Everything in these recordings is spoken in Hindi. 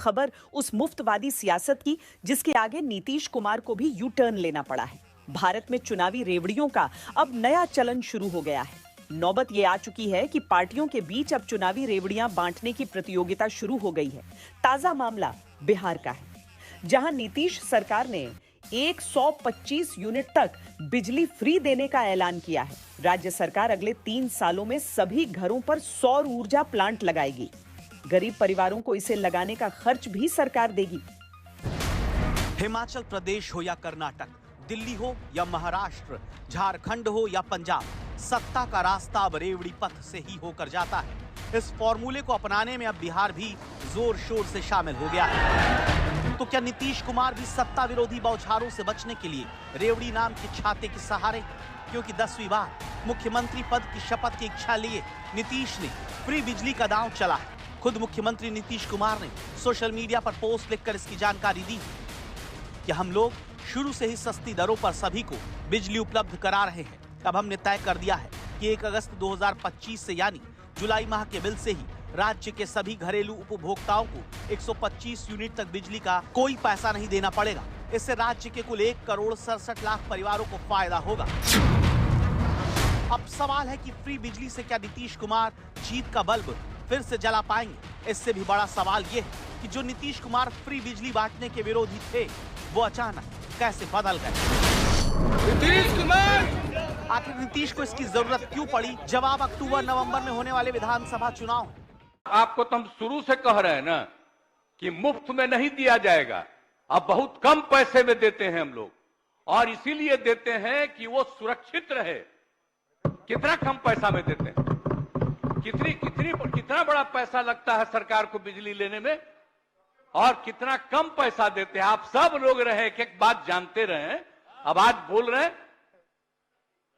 खबर उस मुफ्तवादी सियासत की जिसके आगे नीतीश कुमार को भी यू टर्न लेना पड़ा है। भारत में चुनावी रेवड़ियों का अब नया चलन शुरू हो गया है। नौबत ये आ चुकी है कि पार्टियों के बीच अब चुनावी रेवड़ियां बांटने की प्रतियोगिता शुरू हो गई है। ताजा मामला बिहार का है, जहां नीतीश सरकार ने 125 यूनिट तक बिजली फ्री देने का ऐलान किया है। राज्य सरकार अगले 3 सालों में सभी घरों पर सौर ऊर्जा प्लांट लगाएगी। गरीब परिवारों को इसे लगाने का खर्च भी सरकार देगी। हिमाचल प्रदेश हो या कर्नाटक, दिल्ली हो या महाराष्ट्र, झारखंड हो या पंजाब, सत्ता का रास्ता अब रेवड़ी पथ से ही होकर जाता है। इस फॉर्मूले को अपनाने में अब बिहार भी जोर शोर से शामिल हो गया है। तो क्या नीतीश कुमार भी सत्ता विरोधी बौछारों से बचने के लिए रेवड़ी नाम के छाते के सहारे? क्योंकि 10वीं बार मुख्यमंत्री पद की शपथ की इच्छा लिए नीतीश ने फ्री बिजली का दांव चला है। खुद मुख्यमंत्री नीतीश कुमार ने सोशल मीडिया पर पोस्ट लिखकर इसकी जानकारी दी कि हम लोग शुरू से ही सस्ती दरों पर सभी को बिजली उपलब्ध करा रहे हैं। अब हमने तय कर दिया है कि 1 अगस्त 2025 से यानी जुलाई माह के बिल से ही राज्य के सभी घरेलू उपभोक्ताओं को 125 यूनिट तक बिजली का कोई पैसा नहीं देना पड़ेगा। इससे राज्य के कुल 1,67,00,000 परिवारों को फायदा होगा। अब सवाल है कि फ्री बिजली से क्या नीतीश कुमार जीत का बल्ब फिर से जला पाएंगे? इससे भी बड़ा सवाल यह है कि जो नीतीश कुमार फ्री बिजली बांटने के विरोधी थे, वो अचानक कैसे बदल गए। नीतीश कुमार, आखिर नीतीश को इसकी जरूरत क्यों पड़ी? जवाब अक्टूबर-नवंबर में होने वाले विधानसभा चुनाव। आपको तो हम शुरू से कह रहे हैं ना कि मुफ्त में नहीं दिया जाएगा। अब बहुत कम पैसे में देते हैं हम लोग, और इसीलिए देते हैं कि वो सुरक्षित रहे। कितना कम पैसा में देते हैं? कितना बड़ा पैसा लगता है सरकार को बिजली लेने में, और कितना कम पैसा देते हैं। आप सब लोग रहे एक बात जानते रहे, अब आज बोल रहे हैं।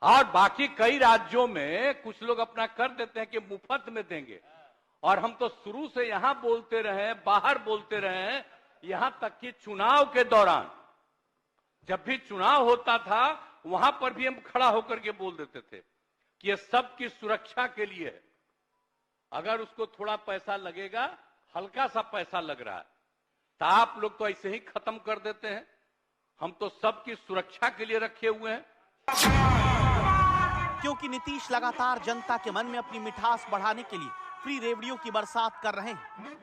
और बाकी कई राज्यों में कुछ लोग अपना कर देते हैं कि मुफ्त में देंगे, और हम तो शुरू से यहां बोलते रहे, बाहर बोलते रहे, यहां तक कि चुनाव के दौरान जब भी चुनाव होता था वहां पर भी हम खड़ा होकर के बोल देते थे कि ये सबकी सुरक्षा के लिए है। अगर उसको थोड़ा पैसा लगेगा, हल्का सा पैसा लग रहा है, तो आप लोग तो ऐसे ही खत्म कर देते हैं। हम तो सबकी सुरक्षा के लिए रखे हुए हैं। क्योंकि नीतीश लगातार जनता के मन में अपनी मिठास बढ़ाने के लिए फ्री रेवड़ियों की बरसात कर रहे हैं।